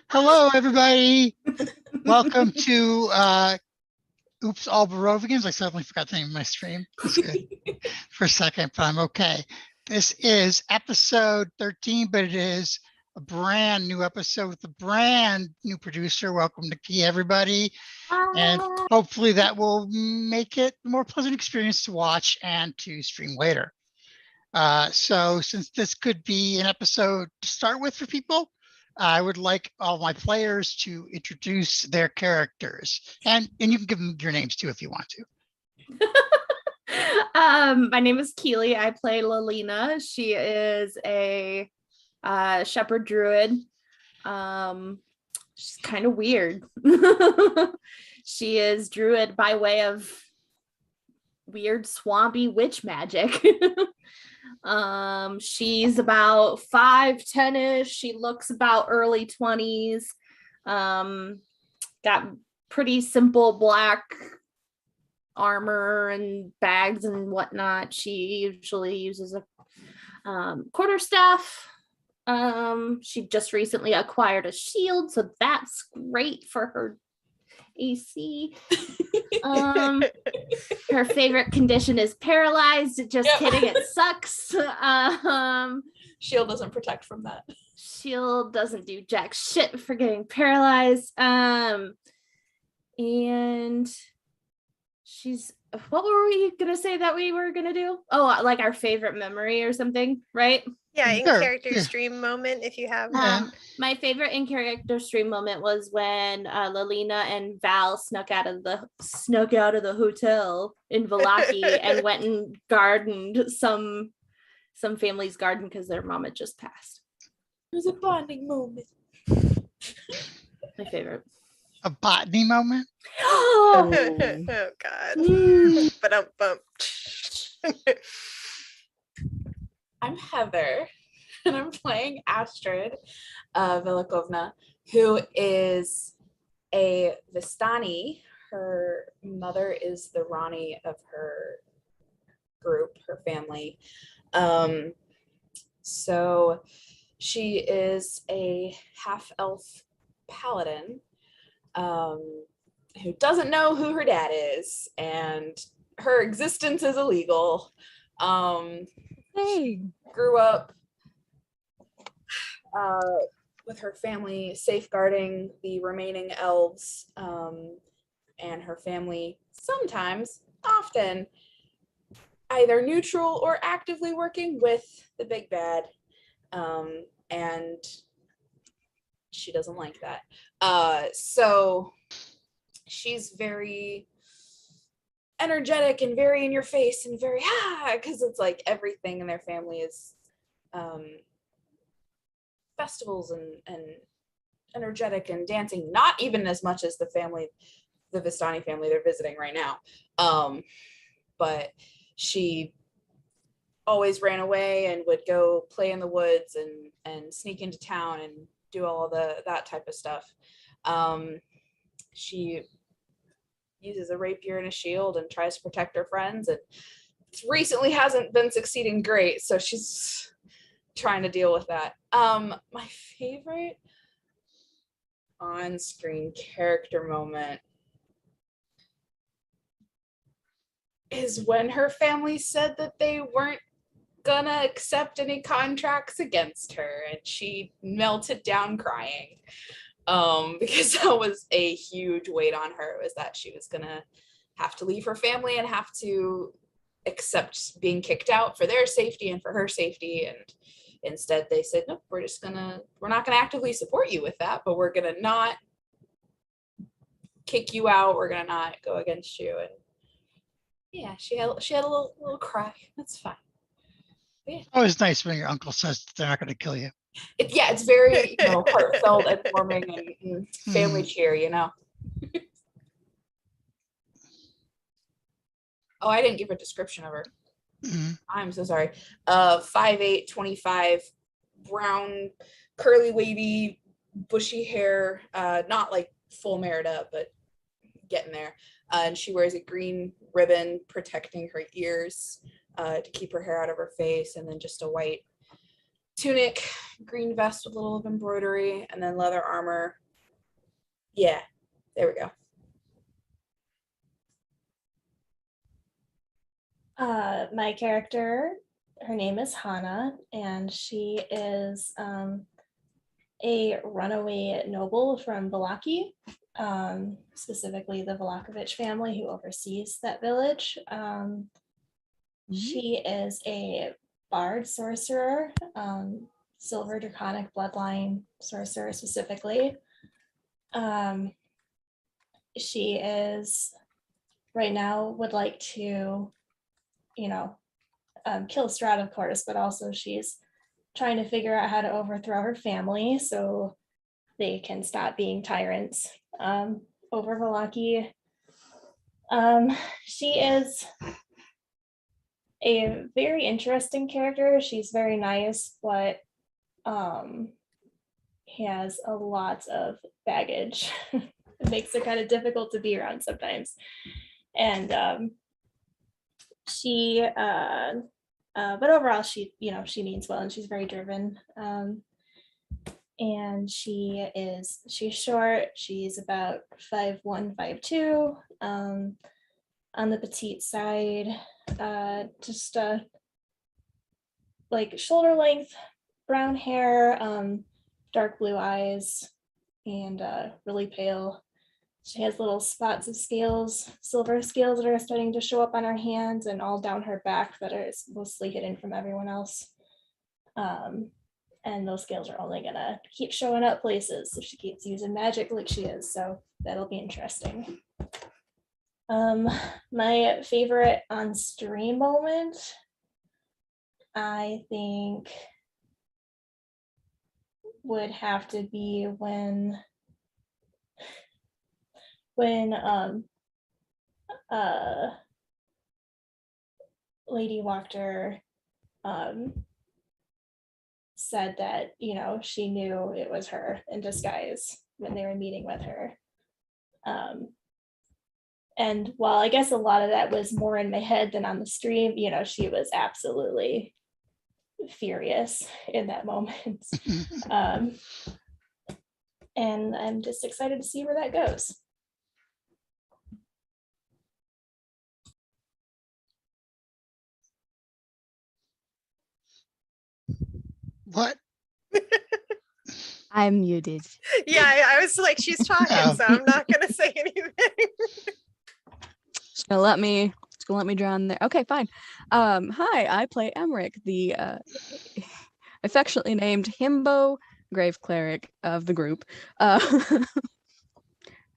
Hello, everybody. Welcome to Oops, All Barovians. I suddenly forgot the name of my stream. That's good for a second, but I'm okay. This is episode 13, but it is a brand new episode with a brand new producer. Welcome to Key, everybody. And hopefully that will make it a more pleasant experience to watch and to stream later. So since this could be an episode to start with for people, I would like all my players to introduce their characters, and you can give them your names too if you want to. My name is Keely. I play Lalina. She is a shepherd druid. She's kind of weird. She is druid by way of weird swampy witch magic. She's about 5'10-ish. She looks about early 20s. Got pretty simple black armor and bags and whatnot. She usually uses a quarterstaff. She just recently acquired a shield, so that's great for her AC. Her favorite condition is paralyzed. Just kidding, it sucks. Shield doesn't protect from that. Shield doesn't do jack shit for getting paralyzed. And she's, what were we gonna say that we were gonna do? Oh, like our favorite memory or something, right? Yeah, in Sure. character stream moment if you have. My favorite in character stream moment was when Lalina and Val snuck out of the hotel in Valaki and went and gardened some family's garden because their mom had just passed. It was a bonding moment. My favorite. A botany moment. Oh God. But bump. I'm Heather, and I'm playing Astrid Velikovna, who is a Vistani. Her mother is the Rani of her group, her family. So she is a half-elf paladin who doesn't know who her dad is, and her existence is illegal. Grew up with her family safeguarding the remaining elves, and her family sometimes, often, either neutral or actively working with the big bad, and she doesn't like that. So she's very energetic and very in your face and very because it's like everything in their family is festivals and energetic and dancing, not even as much as the Vistani family they're visiting right now, but she always ran away and would go play in the woods and sneak into town and do all that type of stuff. She uses a rapier and a shield and tries to protect her friends, and recently hasn't been succeeding great, so she's trying to deal with that. My favorite on-screen character moment is when her family said that they weren't gonna accept any contracts against her, and she melted down crying. Because that was a huge weight on her, was that she was gonna have to leave her family and have to accept being kicked out for their safety and for her safety. And instead they said, nope, we're not gonna actively support you with that, but we're gonna not kick you out, we're gonna not go against you. And yeah, she had a little cry. That's fine. Yeah. Always nice when your uncle says they're not going to kill you. It's very heartfelt and warming and family cheer, Oh, I didn't give a description of her. I'm so sorry. 5'8", 25, brown, curly, wavy, bushy hair, not like full Merida, but getting there. And she wears a green ribbon protecting her ears to keep her hair out of her face, and then just a white tunic green vest with a little of embroidery, and then leather armor. Yeah, there we go. My character, her name is Hana, and she is a runaway noble from Valaki, specifically the Valakovich family who oversees that village. She is a bard sorcerer, silver draconic bloodline sorcerer specifically. She is right now would like to, kill Strahd, of course, but also she's trying to figure out how to overthrow her family so they can stop being tyrants over Valaki. She is a very interesting character. She's very nice, but has a lot of baggage. It makes her kind of difficult to be around sometimes. And but overall, she means well, and she's very driven. And she's short. She's about 5'1", 5'2", on the petite side. Just like shoulder length, brown hair, dark blue eyes, and really pale. She has little spots of scales, silver scales that are starting to show up on her hands and all down her back that are mostly hidden from everyone else. And those scales are only gonna keep showing up places if she keeps using magic like she is, so that'll be interesting. My favorite on stream moment, I think, would have to be when Lady Wachter said that she knew it was her in disguise when they were meeting with her. And while I guess a lot of that was more in my head than on the stream, she was absolutely furious in that moment. And I'm just excited to see where that goes. What? I'm muted. Yeah, I was like, she's talking, so I'm not gonna say anything. It's gonna let me drown there. Okay, fine. Hi, I play Emmerich, the affectionately named Himbo Grave Cleric of the group. Now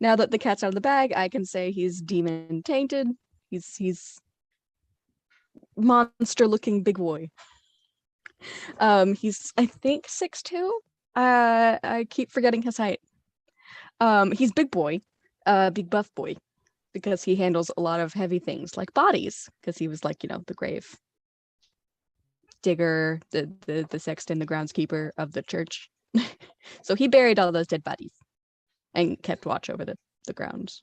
that the cat's out of the bag, I can say he's demon tainted. He's monster looking big boy. He's I think 6'2". I keep forgetting his height. He's big boy, big buff boy, because he handles a lot of heavy things like bodies, because he was like, the grave digger, the sexton, the groundskeeper of the church. So he buried all those dead bodies and kept watch over the grounds.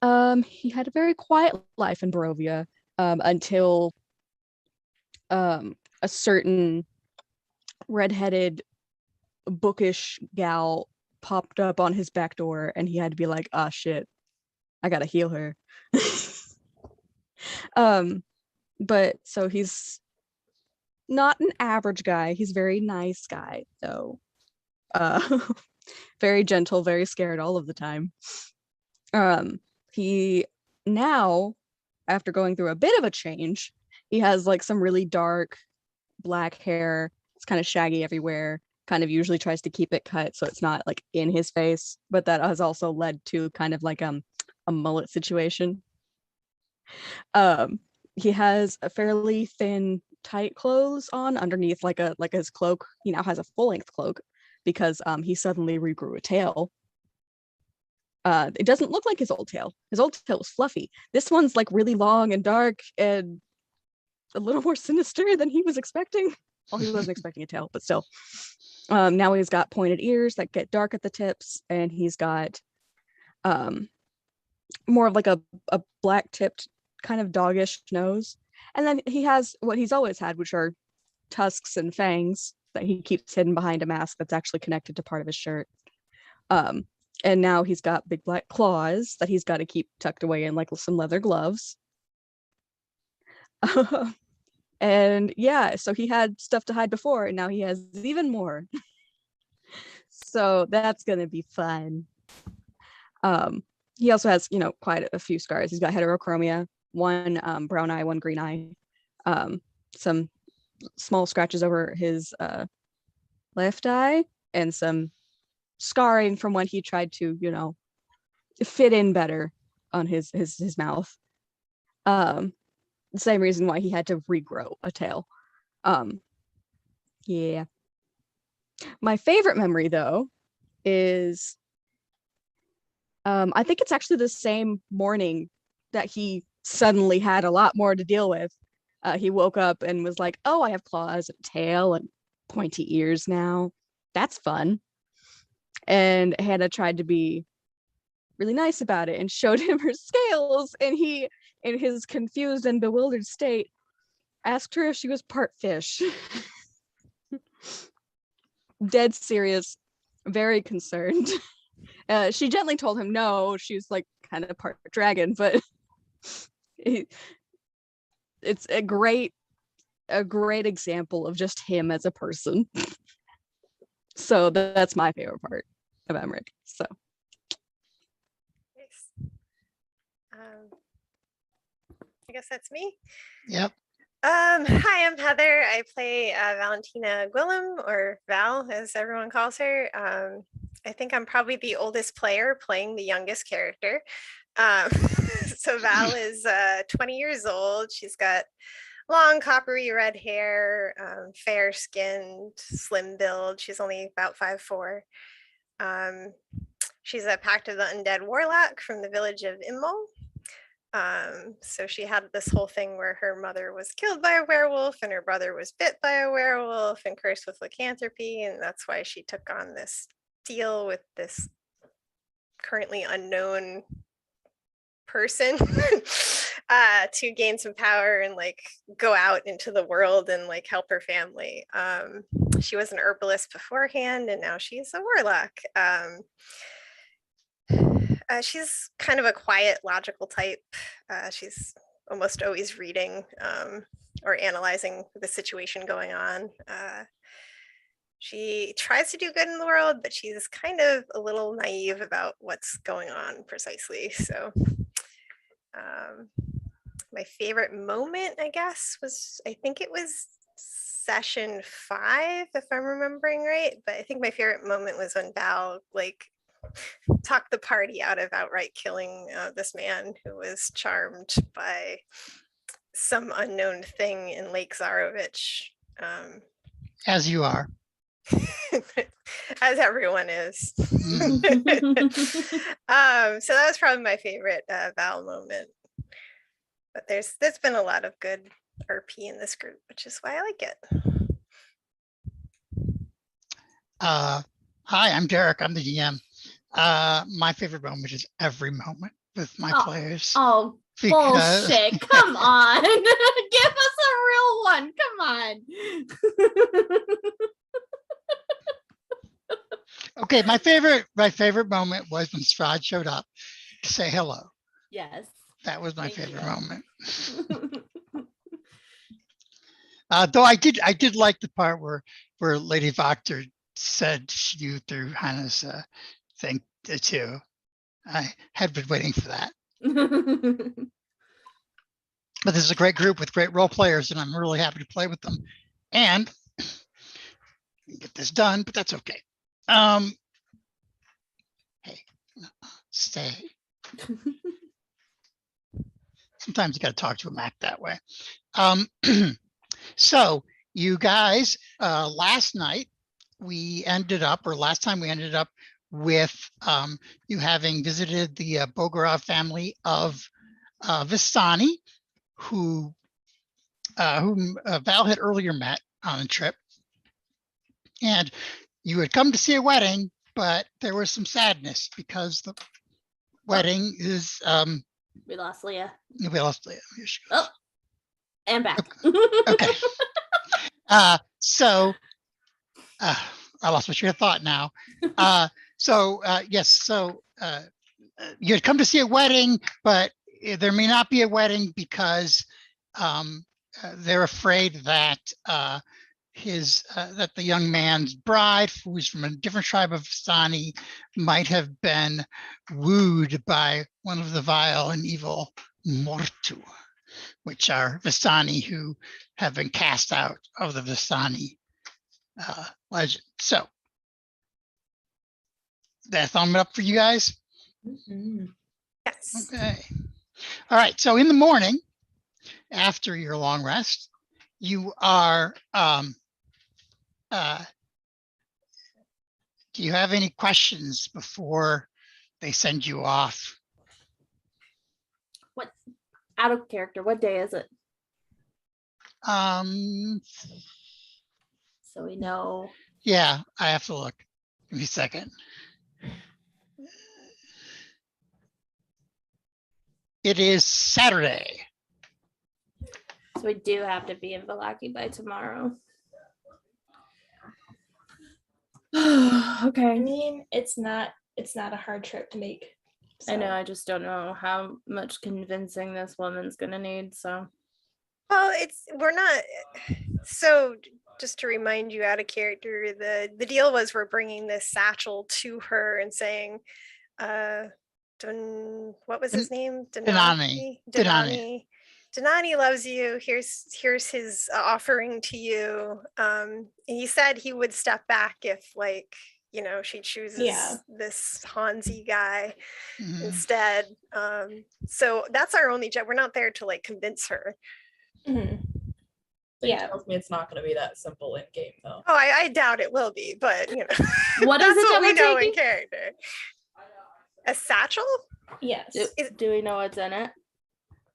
He had a very quiet life in Barovia until a certain redheaded bookish gal popped up on his back door, and he had to be like, ah, shit, I gotta heal her. But so he's not an average guy. He's a very nice guy, though. Very gentle, very scared all of the time. He now, after going through a bit of a change, he has like some really dark black hair. It's kind of shaggy everywhere. Kind of usually tries to keep it cut so it's not like in his face, but that has also led to kind of like a mullet situation. He has a fairly thin, tight clothes on underneath like his cloak. He now has a full-length cloak because he suddenly regrew a tail. It doesn't look like his old tail. His old tail was fluffy. This one's like really long and dark and a little more sinister than he was expecting. Well, he wasn't expecting a tail, but still. Now he's got pointed ears that get dark at the tips, and he's got more of like a black tipped kind of doggish nose. And then he has what he's always had, which are tusks and fangs that he keeps hidden behind a mask that's actually connected to part of his shirt. And now he's got big black claws that he's got to keep tucked away in like some leather gloves. And yeah, so he had stuff to hide before, and now he has even more. So that's gonna be fun. He also has, quite a few scars. He's got heterochromia, one brown eye, one green eye, some small scratches over his left eye, and some scarring from when he tried to, fit in better on his mouth. The same reason why he had to regrow a tail. Yeah. My favorite memory though is I think it's actually the same morning that he suddenly had a lot more to deal with. He woke up and was like, oh, I have claws and a tail and pointy ears now. That's fun. And Hannah tried to be really nice about it and showed him her scales, and he, in his confused and bewildered state, asked her if she was part fish. Dead serious, very concerned. She gently told him no, she was like kind of part dragon, but it's a great example of just him as a person. So that's my favorite part of Emmerich. So I guess that's me. Yep. Hi, I'm Heather. I play Valentina Gwillem, or Val, as everyone calls her. I think I'm probably the oldest player playing the youngest character. So Val is 20 years old. She's got long coppery red hair, fair skinned, slim build. She's only about 5'4". She's a Pact of the Undead warlock from the village of Immol. So she had this whole thing where her mother was killed by a werewolf and her brother was bit by a werewolf and cursed with lycanthropy, and that's why she took on this deal with this currently unknown person to gain some power and like go out into the world and like help her family. She was an herbalist beforehand, and now she's a warlock. She's kind of a quiet, logical type. She's almost always reading or analyzing the situation going on. She tries to do good in the world, but she's kind of a little naive about what's going on precisely. So my favorite moment, I guess, I think it was session 5, if I'm remembering right. But I think my favorite moment was when Val talked the party out of outright killing this man who was charmed by some unknown thing in Lake Zarovich. As you are. As everyone is. So that was probably my favorite Val moment. But there's been a lot of good RP in this group, which is why I like it. Hi, I'm Derek. I'm the GM. My favorite moment is every moment with my players. Oh, bullshit. Come on. Give us a real one. Come on. Okay, my favorite moment was when Strahd showed up to say hello. Yes. That was my Thank favorite you. moment. Though I did like the part where Lady Voctor said you through Hannah's thing too. I had been waiting for that. But this is a great group with great role players, and I'm really happy to play with them. And get this done, but that's okay. Hey, stay. Sometimes you got to talk to a Mac that way. So you guys, last time we ended up with you having visited the Bogorov family of Vistani, whom Val had earlier met on a trip. And you had come to see a wedding, but there was some sadness because the wedding is We lost Leah. we lost Leah. Here she goes. And back. Okay. So I lost my train of thought now. Yes, so you had come to see a wedding, but there may not be a wedding because they're afraid that that the young man's bride, who's from a different tribe of Vistani, might have been wooed by one of the vile and evil Mortu, which are Vistani who have been cast out of the Vistani legend. So that thumb up for you guys. Yes. Okay. All right. So in the morning, after your long rest, you are. Do you have any questions before they send you off? What, out of character, what day is it? So we know. Yeah, I have to look. Give me a second. It is Saturday. So we do have to be in Vallaki by tomorrow. I Okay. mean, it's not a hard trip to make. I know, so. I just don't know how much convincing this woman's gonna need, so. Well, we're not. So just to remind you out of character, the deal was we're bringing this satchel to her and saying, what was his name? Denani. Denani loves you. Here's his offering to you. And he said he would step back if, like, she chooses this Hansi guy instead. So that's our only job. We're not there to like convince her. Mhm. Yeah, tells me it's not going to be that simple in game though. Oh, I doubt it will be, but What is that's it that what we we're know in taking? character. A satchel? Yes. Do we know what's in it?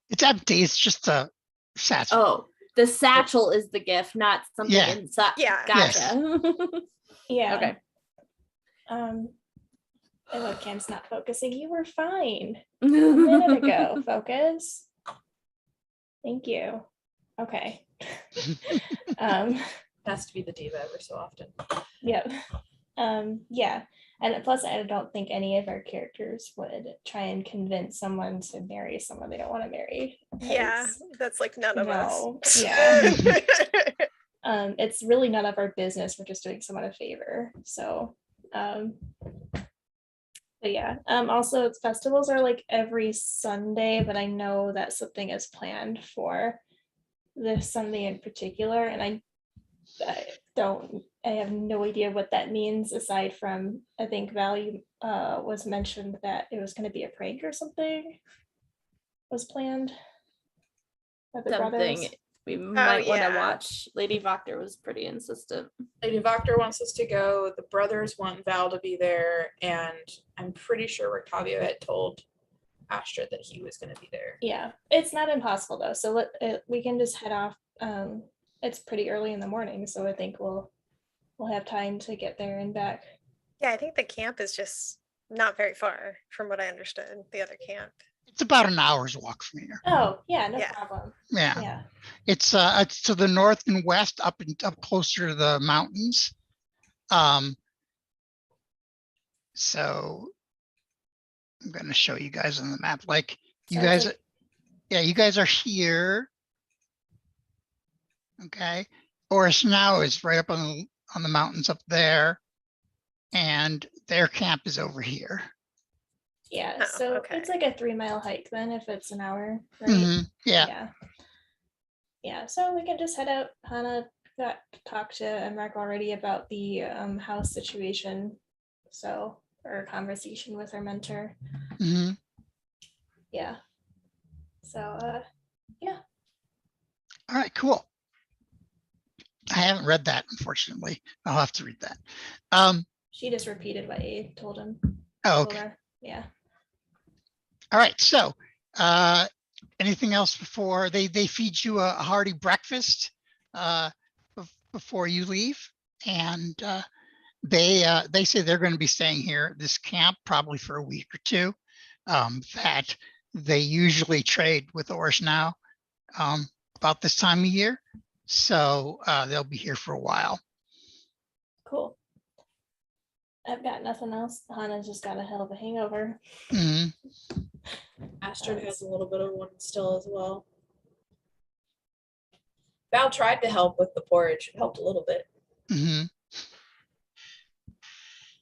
It's empty. It's just a satchel. Oh, the satchel is the gift, not something Yeah. inside. Yeah. Gotcha. Yeah. Okay. And webcam's not focusing. You were fine a minute ago. Focus. Thank you. Okay. Has to be the diva ever so often. Yep. Yeah. And plus, I don't think any of our characters would try and convince someone to marry someone they don't want to marry. Yeah, that's like none of No, us. yeah. It's really none of our business. We're just doing someone a favor. So, but yeah. Also, festivals are like every Sunday, but I know that something is planned for this Sunday in particular, and I have no idea what that means aside from I think Val was mentioned that it was going to be a prank or something was planned by the Something brothers. we might want to yeah. watch. Lady Voctor was pretty insistent. Lady Voctor wants us to go. The brothers want Val to be there, and I'm pretty sure Rictavio had told Astra that he was going to be there. Yeah, it's not impossible though, so we can just head off. It's pretty early in the morning, so I think we'll have time to get there and back. Yeah, I think the camp is just not very far from what I understood, the other camp. It's about an hour's walk from here. Oh yeah, no Yeah. problem. Yeah. Yeah. It's to the north and west, up closer to the mountains. So I'm going to show you guys on the map. Like you Sounds guys, like- yeah, you guys are here. Okay. Oris now is right up on the mountains up there, and their camp is over here. Yeah, Oh, so okay. it's like a 3-mile hike then if it's an hour, right? Mhm, yeah. Yeah. Yeah, so we can just head out. Hannah got to talk to Emmerich already about the house situation. So, or conversation with her mentor. Mhm. Yeah. So, All right, cool. I haven't read that, unfortunately. I'll have to read that. she just repeated what Abe told him. Oh, told okay. her. Yeah. All right. So, anything else before they feed you a hearty breakfast before you leave, and they say they're going to be staying here at this camp probably for a week or two. That they usually trade with Oris now about this time of year, so they'll be here for a while. Cool. I've got nothing else. Hannah's just got a hell of a hangover. Mhm. Astrid has a little bit of one still as well. Val tried to help with the porridge. It helped a little bit. Mhm.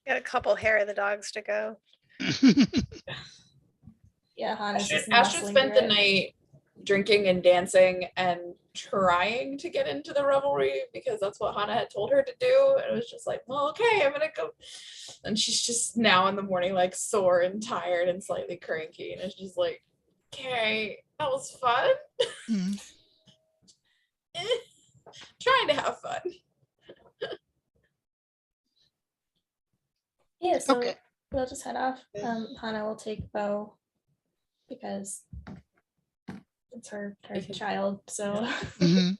Got a couple hair of the dogs to go. Yeah, Hannah's just Astrid muscling spent through the it. night drinking and dancing and trying to get into the revelry because that's what Hannah had told her to do. And it was just like, well, okay, I'm gonna go. And she's just now in the morning like sore and tired and slightly cranky. And it's just like, okay, that was fun. Mhm. Trying to have fun. Yeah, so Okay. we'll just head off. Hannah will take Bo because it's her child. So Mhm.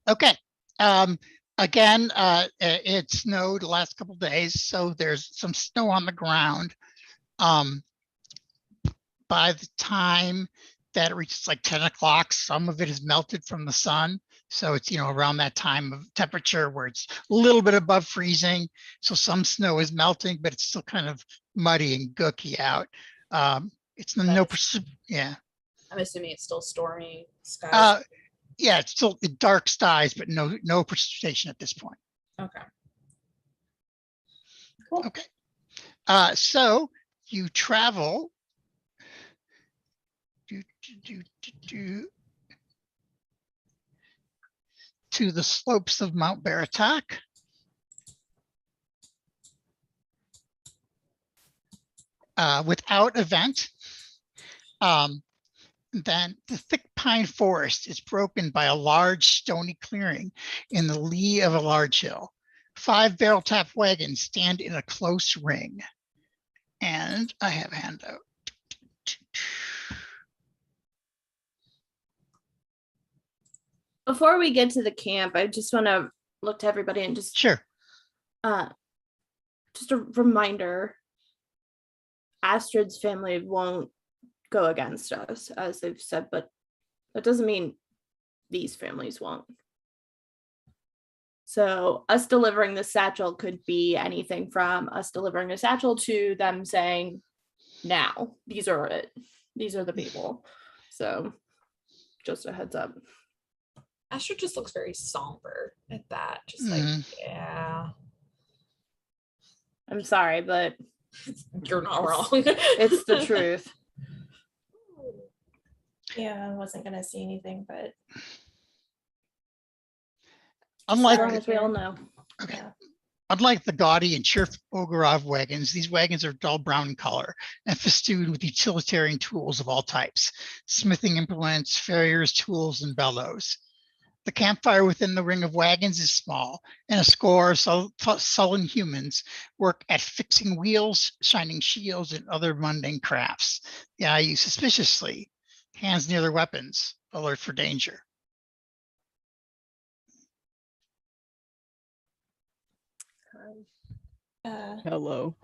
Okay. Again, it snowed the last couple days, so there's some snow on the ground. By the time that it reaches like 10 o'clock, some of it is melted from the sun. So it's, around that time of temperature where it's a little bit above freezing. So some snow is melting, but it's still kind of muddy and gooky out. It's no, yeah. I'm assuming it's still stormy skies. Yeah, it's still dark skies, but no precipitation at this point. Okay. cool. Okay. So you travel to the slopes of Mount Baratak. Without event. Then the thick pine forest is broken by a large stony clearing in the lee of a large hill. 5 barrel tap wagons stand in a close ring. And I have a handout. Before we get to the camp, I just want to look to everybody and just Sure. Just a reminder, Astrid's family won't go against us, as they've said, but that doesn't mean these families won't. So us delivering the satchel could be anything from us delivering a satchel to them saying, now, these are it. These are the people. So just a heads up. Astrid just looks very somber at that. Just like, yeah. I'm sorry, but You're not wrong. it's the truth. Yeah, I wasn't gonna say anything, but As long as we all know. Okay. yeah. Unlike the gaudy and cheerful Ogorov wagons, these wagons are dull brown in color and festooned with utilitarian tools of all types, smithing implements, farriers' tools, and bellows. The campfire within the ring of wagons is small, and a score of sullen humans work at fixing wheels, shining shields, and other mundane crafts. The eye use suspiciously, hands near their weapons, alert for danger. Hello.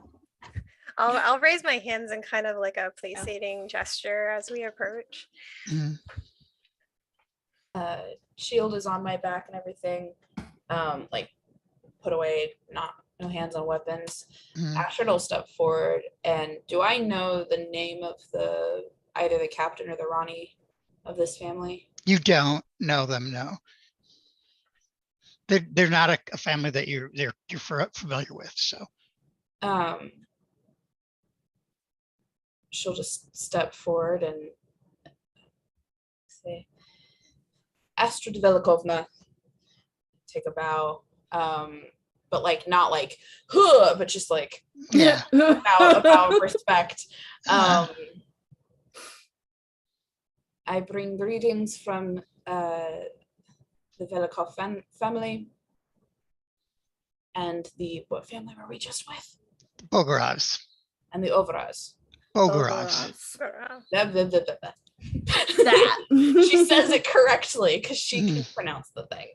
I'll raise my hands in kind of like a placating gesture as we approach. Mhm. Shield is on my back and everything. Like put away, no hands on weapons. Mhm. Astrid will step forward. And do I know the name of either the captain or the Ronnie of this family? You don't know them, no. They're not a family that you're familiar with. So she'll just step forward and say, Astrid Velikovna, take a bow. But like not like huh, but just like yeah. a bow of respect. I bring greetings from the Velikov family. And what family were we just with? Bogorovs. And the Ovras. Bogorovs. Blah, blah, blah, blah, blah. That. She says it correctly because she can pronounce the thing.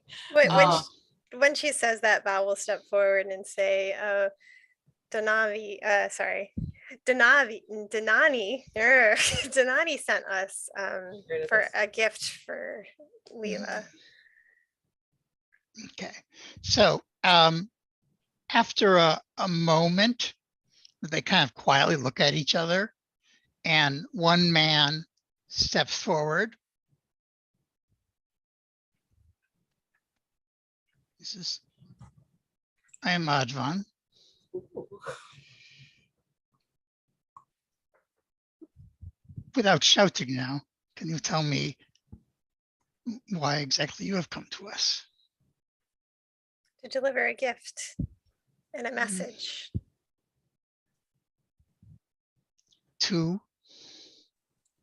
When she says that, Val will step forward and say, Denani sent us for a gift for Leela. Okay. So After a moment, they kind of quietly look at each other, and one man steps forward. I am Advan. Without shouting now, can you tell me why exactly you have come to us? To deliver a gift and a message. To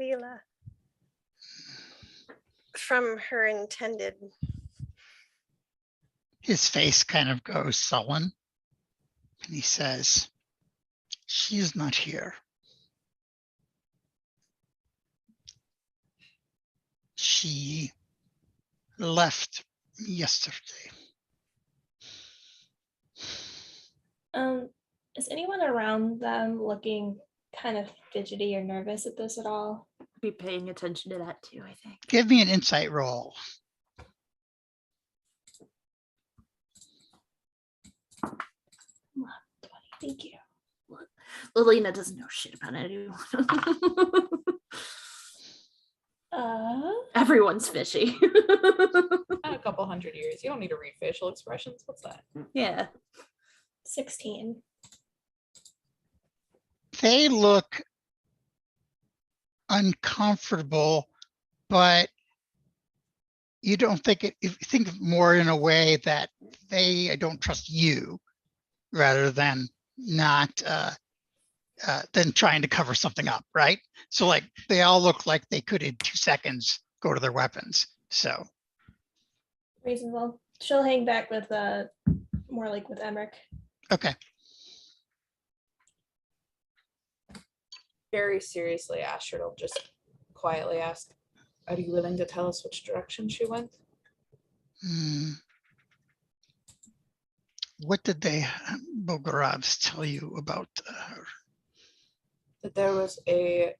Leela. From her intended. His face kind of goes sullen, and he says, she is not here. She left yesterday. Is anyone around them looking kind of fidgety or nervous at this at all? Be paying attention to that too, I think. Give me an insight roll. Thank you. Lelina doesn't know shit about anyone. Everyone's fishy. A couple hundred years. You don't need to read facial expressions. What's that? Yeah. 16. They look uncomfortable, but you don't think it, if you think more in a way that they don't trust you rather than not than trying to cover something up, right? So like they all look like they could in 2 seconds go to their weapons. So Reasonable. She'll hang back with more like with Emmerich. okay. Very seriously, Astrid will just quietly ask, are you willing to tell us which direction she went? What did they, Bogorovs, tell you about her? That there was a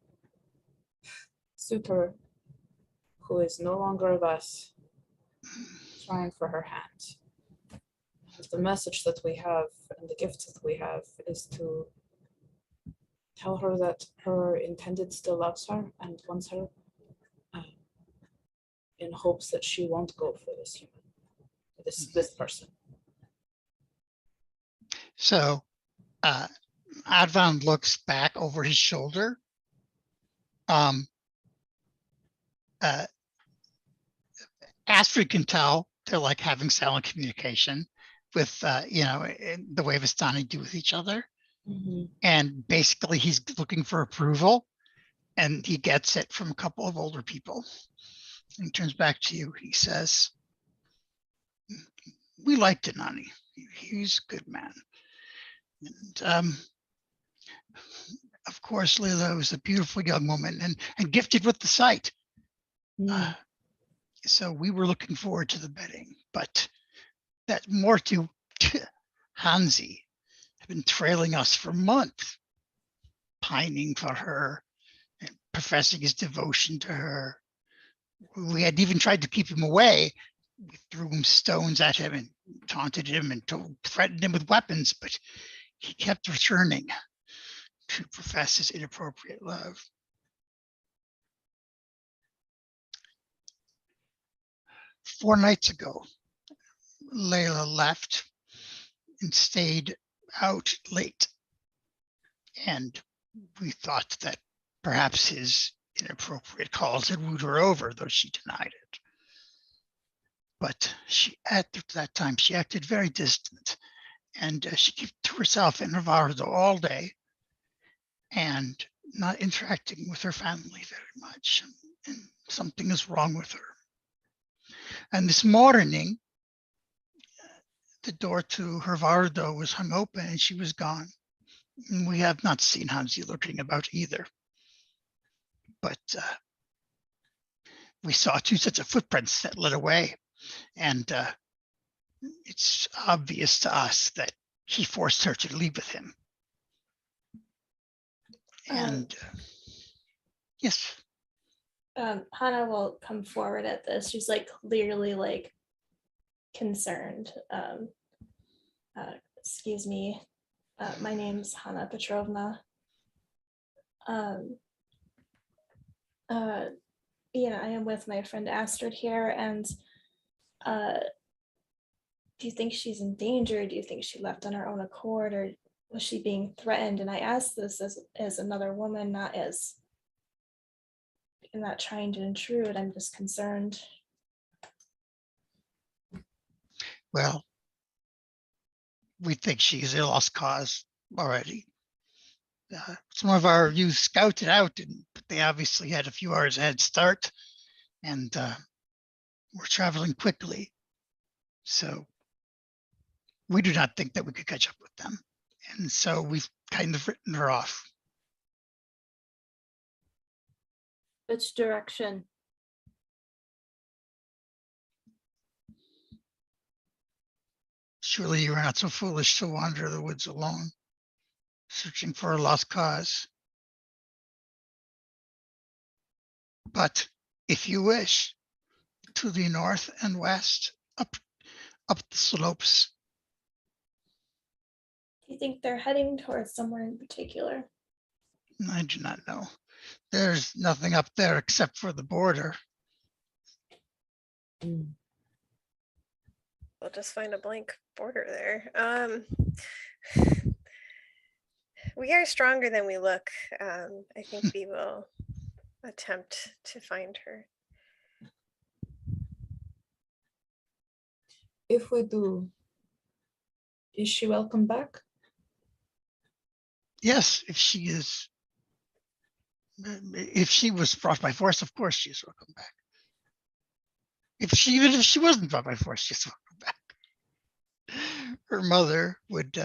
suitor who is no longer of us trying for her hand. And the message that we have and the gift that we have is to tell her that her intended still loves her and wants her, in hopes that she won't go for this human, this person. So Advan looks back over his shoulder. Astrid can tell they're like having silent communication with, the way Vistani do with each other. And basically he's looking for approval and he gets it from a couple of older people. And he turns back to you. He says, we like Denani. He's a good man. And of course, Leela was a beautiful young woman and gifted with the sight. So we were looking forward to the betting, but that Mortu Hansi had been trailing us for months, pining for her and professing his devotion to her. We had even tried to keep him away. We threw stones at him and taunted him and threatened him with weapons, but he kept returning to profess his inappropriate love. Four nights ago, Layla left and stayed out late. And we thought that perhaps his inappropriate calls had wooed her over, though she denied it. But at that time, she acted very distant. And she kept to herself in Rivardo all day and not interacting with her family very much. And something is wrong with her. And this morning, the door to Rivardo was hung open and she was gone. And we have not seen Hansi lurking about either. But we saw 2 sets of footprints that led away. And it's obvious to us that he forced her to leave with him. And yes. Hannah will come forward at this. She's like clearly like concerned. excuse me. My name's Hanna Petrovna. Yeah, I am with my friend Astrid here, and do you think she's in danger? Do you think she left on her own accord, or was she being threatened? And I ask this as another woman, not as I'm not trying to intrude. I'm just concerned. Well, we think she's a lost cause already. Some of our youth scouted out, but they obviously had a few hours head start, and we're traveling quickly. So we do not think that we could catch up with them. And so we've kind of written her off. Which direction? Surely you are not so foolish to wander the woods alone, searching for a lost cause. But if you wish, to the north and west, up the slopes. Do you think they're heading towards somewhere in particular? I do not know. There's nothing up there except for the border. Mm. We'll just find a blank border there. We are stronger than we look. I think we will attempt to find her. If we do, is she welcome back? Yes, if she was brought by force, of course she's welcome back. Even if she wasn't brought by force, she's welcome back. Her mother would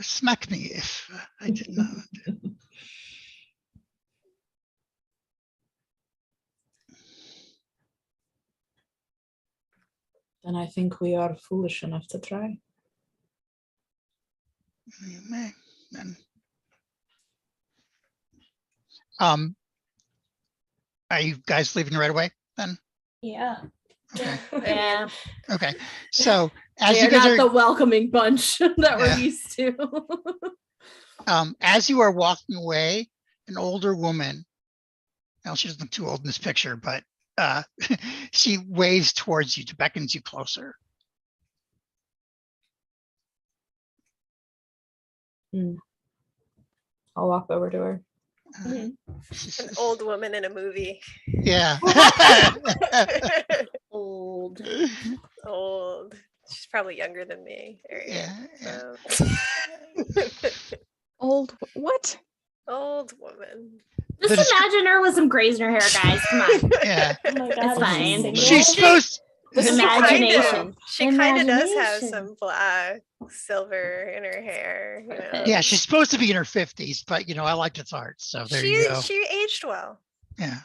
smack me if I did not. Then I think we are foolish enough to try. You may. Then. Are you guys leaving right away then? Yeah. Okay. Yeah, Okay. So as we you are guys not are the welcoming bunch that Yeah. we're used to. as you are walking away, an older woman, well, she doesn't look too old in this picture, but she waves towards you, beckons you closer. I'll walk over to her. She An says, old woman in a movie. yeah. Old. Old. She's probably younger than me. All right. Yeah. Old what? Old woman. Just The descri- imagine her with some grays in her hair, guys. Come on. Yeah. Oh my god. It's is she fine. single? She's supposed Imagination. She kind of does have Imagination. some black, silver in her hair. You know. Yeah, she's supposed to be in her 50s, but I liked its art. So there you go. She aged well. Yeah.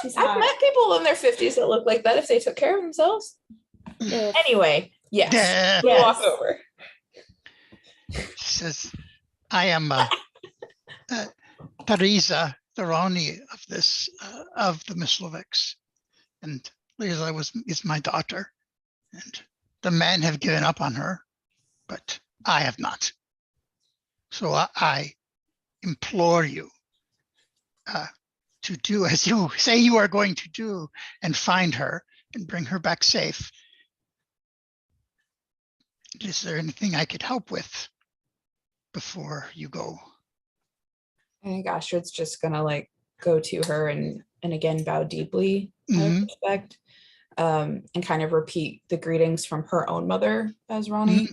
She's I've hot. met people in their 50s that look like that if they took care of themselves. Ugh. Anyway, yes. Yeah. We'll walk Yes. over. She says, I am Teresa, the Rani of this, of the Mislovics. And Lisa is my daughter. And the men have given up on her, but I have not. So I implore you to do as you say you are going to do and find her and bring her back safe. Is there anything I could help with before you go? I think Astrid's just gonna go to her and again bow deeply out of Mhm. respect, and kind of repeat the greetings from her own mother as Ronnie.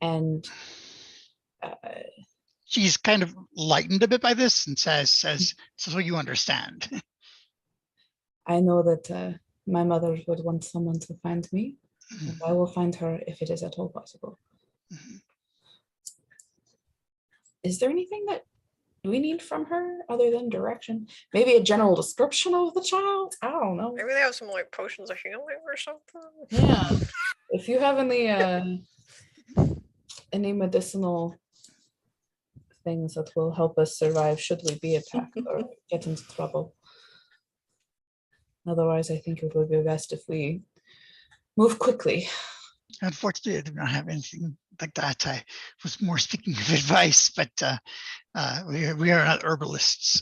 And she's kind of lightened a bit by this and says, so you understand. I know that my mother would want someone to find me, and I will find her if it is at all possible. Mhm. Is there anything that we need from her other than direction? Maybe a general description of the child? I don't know. Maybe they have some potions of healing or something. Yeah. If you have any medicinal things that will help us survive should we be attacked or get into trouble. Otherwise, I think it would be best if we Move quickly. Unfortunately, I do not have anything like that. I was more speaking of advice, but we are not herbalists.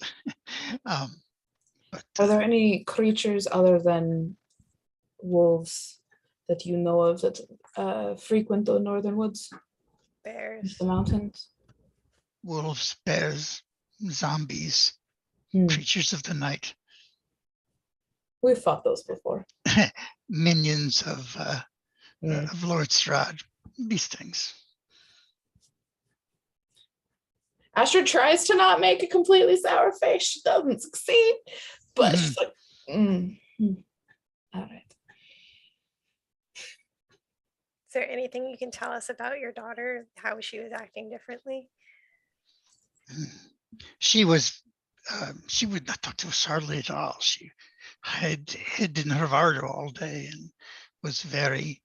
But Are there any creatures other than wolves that you know of that frequent the northern woods, Bears. the mountains? wolves, bears, zombies, Hmm. creatures of the night, We've fought those before. minions of Hmm. Lord Strahd, these things. Astrid tries to not make a completely sour face. She doesn't succeed, but she's like, all right. Is there anything you can tell us about your daughter, how she was acting differently? She would not talk to us hardly at all. She hid in her larder all day and was very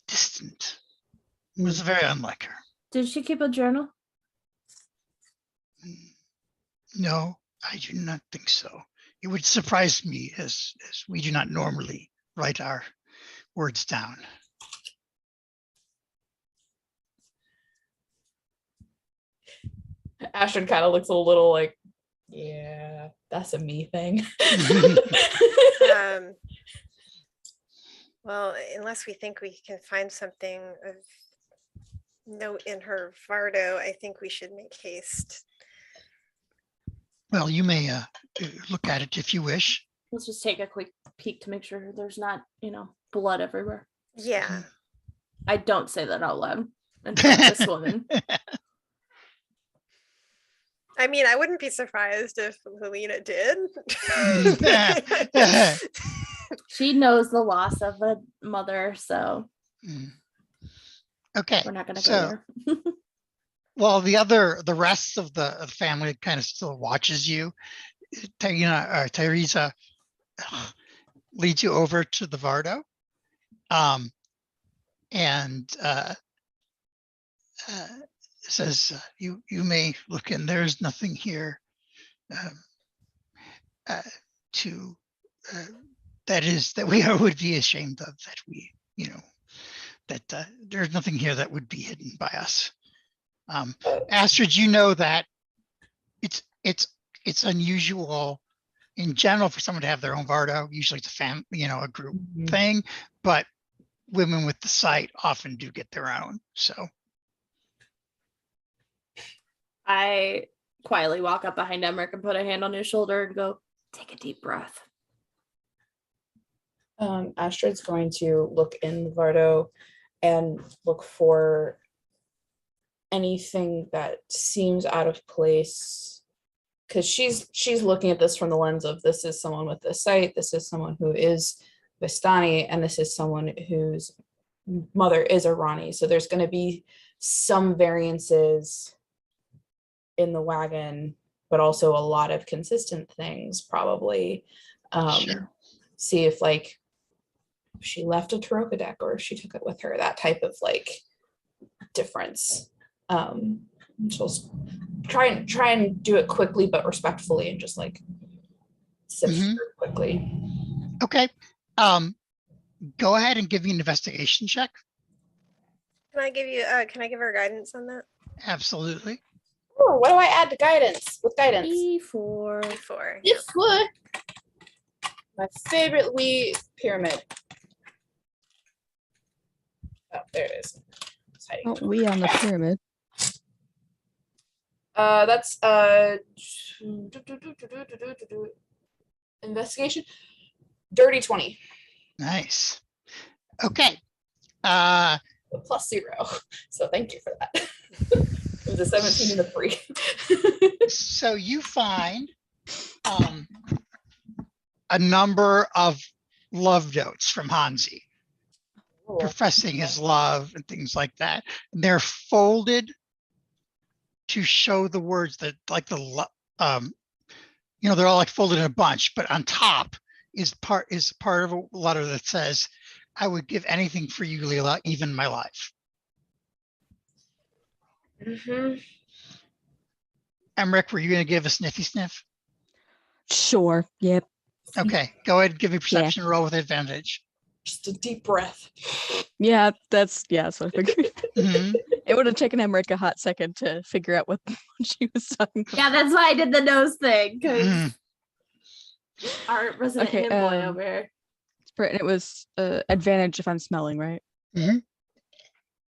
distant. It was very unlike her. Did she keep a journal? No, I do not think so. It would surprise me as we do not normally write our words down. Astrid kind of looks a little like, yeah, that's a me thing. Well, unless we think we can find something of note in her Vardo, I think we should make haste. Well, you may look at it if you wish. Let's just take a quick peek to make sure there's not, blood everywhere. Yeah. I don't say that out loud in front of this woman. I mean, I wouldn't be surprised if Lelina did. She knows the loss of a mother, so Okay. we're not going to go there. Well, the rest of the family kind of still watches you. Teresa leads you over to the Vardo, and says, "You may look in. There's nothing here that we would be ashamed of. That we, that there's nothing here that would be hidden by us." Astrid, you know that it's unusual in general for someone to have their own Vardo. Usually it's a group thing, but women with the sight often do get their own. So I quietly walk up behind Emmerich and put a hand on his shoulder and go, take a deep breath. Astrid's going to look in the Vardo and look for anything that seems out of place, because she's looking at this from the lens of, this is someone with the sight, this is someone who is Vistani, and this is someone whose mother is a Rani. So there's going to be some variances in the wagon, but also a lot of consistent things probably. Sure. See if she left a Taroka deck or if she took it with her, that type of difference. Just try and do it quickly but respectfully, and just sift through quickly. Okay. Go ahead and give me an investigation check. Can I give her guidance on that? Absolutely. Oh, what do I add to guidance? With guidance? E4. Before. E4. My favorite Lee pyramid. Oh, there it is. It's hiding. Oh, we on the pyramid. That's investigation. Dirty 20. Nice. Okay. +0. So thank you for that. It was a 17 and a 3. So you find a number of love notes from Hansi, professing his love and things like that. And they're folded to show the words that they're all folded in a bunch, but on top is part of a letter that says, "I would give anything for you, Leela, even my life." Emmerich, were you going to give a sniffy sniff? Sure. Yep. Okay, go ahead and give me a perception roll with advantage. Just a deep breath. Yeah, that's what I figured. Mhm. It would have taken Emmerich a hot second to figure out what she was talking about. Yeah, that's why I did the nose thing, because Mhm. our resident Okay, him boy over here. And it was advantage if I'm smelling, right? Mhm.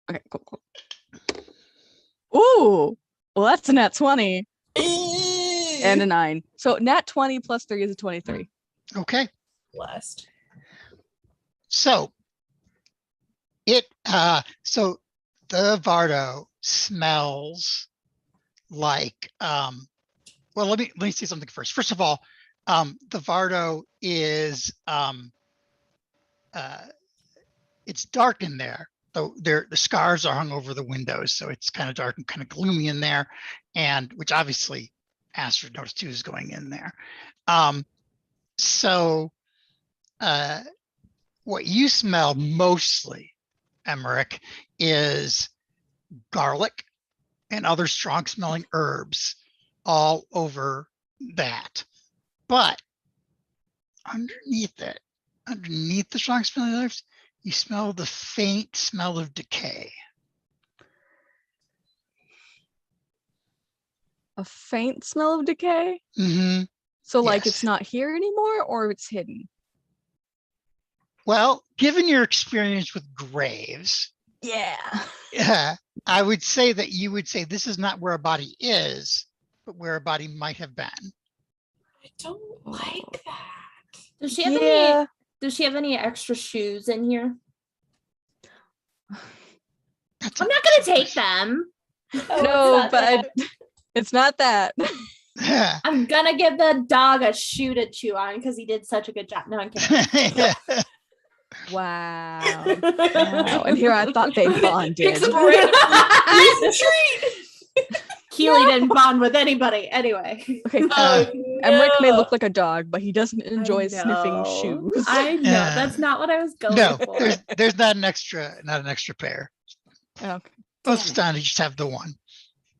Okay, cool. Ooh, well, that's a nat 20 and a 9. So nat 20 plus 3 is a 23. Okay. Blessed. So so the Vardo smells like well, let me say something first. First of all, the Vardo is it's dark in there. So the scars are hung over the windows, so it's kind of dark and kind of gloomy in there, and which obviously Astrid noticed too is going in there. So what you smell mostly, Emmerich, is garlic and other strong smelling herbs all over that. But underneath the strong smelling herbs, you smell the faint smell of decay. A faint smell of decay? Mm-hmm. So like Yes. it's not here anymore or it's hidden? Well, given your experience with graves, Yeah. I would say that you would say this is not where a body is, but where a body might have been. I don't like that. Does she have Yeah. does she have any extra shoes in here? That's I'm a- not gonna take them. Oh, No, it's not that. but it's not that. I'm gonna give the dog a shoe to chew on because he did such a good job. No, I'm kidding. Wow. Wow. And here I thought they bonded. Picks up a random fruit. Here's a treat. Keely didn't bond with anybody. Anyway. Okay, Emmerich may look like a dog, but he doesn't enjoy sniffing shoes. I know. Yeah. That's not what I was going No, for. there's not an extra pair. Okay. Most of the time you just have the one.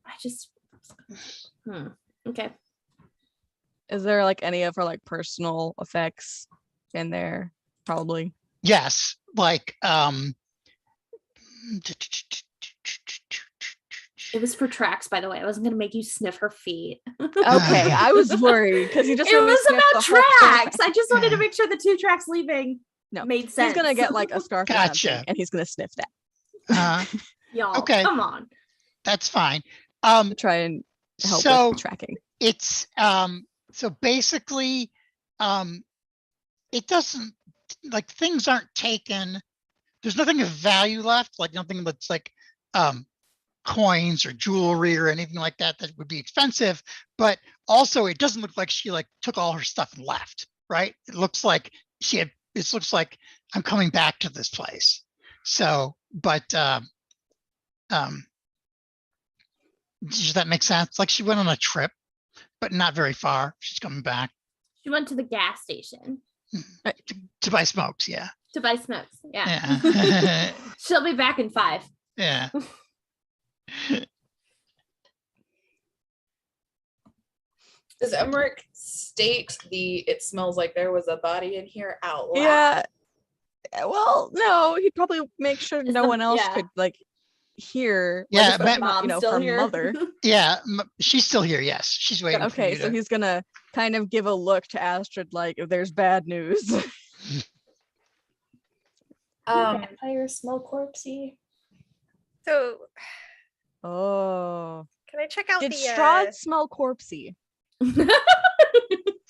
I just okay. Is there like any of her like personal effects in there? Probably. Yes, like It was for tracks, by the way. I wasn't gonna make you sniff her feet. Okay, I was worried because he just It made me was sniff about the whole tracks. I just wanted to make sure the 2 tracks leaving No, made sense. He's gonna get like a scarf or Gotcha. something, and he's gonna sniff that. Y'all, Okay. come on. That's fine. To try and help So with tracking. it's so basically it doesn't, like, things aren't taken. There's nothing of value left, like nothing that's like coins or jewelry or anything like that that would be expensive, but also it doesn't look like she like took all her stuff and left, right? It looks like it looks like I'm coming back to this place. So, but does that make sense? Like she went on a trip, but not very far. She's coming back She went to the gas station to buy smokes. Yeah. to buy smokes. Yeah. Yeah. She'll be back in 5. Yeah. Does Emmerich state it smells like there was a body in here out loud? Yeah. Well, no, he'd probably make sure no one else yeah. could like hear. Yeah, like, but- Mom's still her here. mother. Yeah. She's still here. Yes. She's waiting. for Okay, you so to- he's gonna kind of give a look to Astrid, like if there's bad news. Vampire smell corpsey. So Oh, can I check out did the Strahd smell corpsey?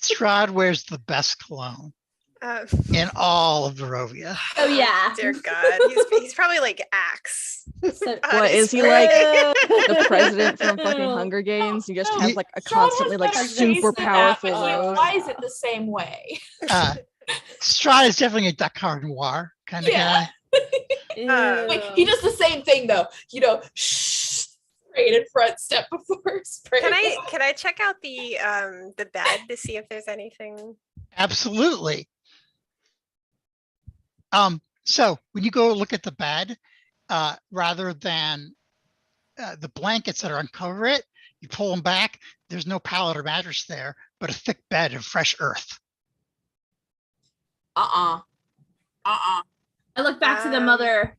Strahd wears the best cologne uh, in all of Barovia. Oh yeah. dear God, he's probably like Axe. So- Body What, is he spray. like the president from fucking Hunger Games? He just has like a Strahd has constantly like better taste super than that, powerful but he rose. applies it the same way. Strahd is definitely a Dakar Noir kind of Yeah. guy. Like he does the same thing though. Straight in front, step before spray. Can I check out the bed to see if there's anything? Absolutely. So when you go look at the bed, rather than the blankets that are uncover it, you pull them back. There's no pallet or mattress there, but a thick bed of fresh earth. I look back to the mother.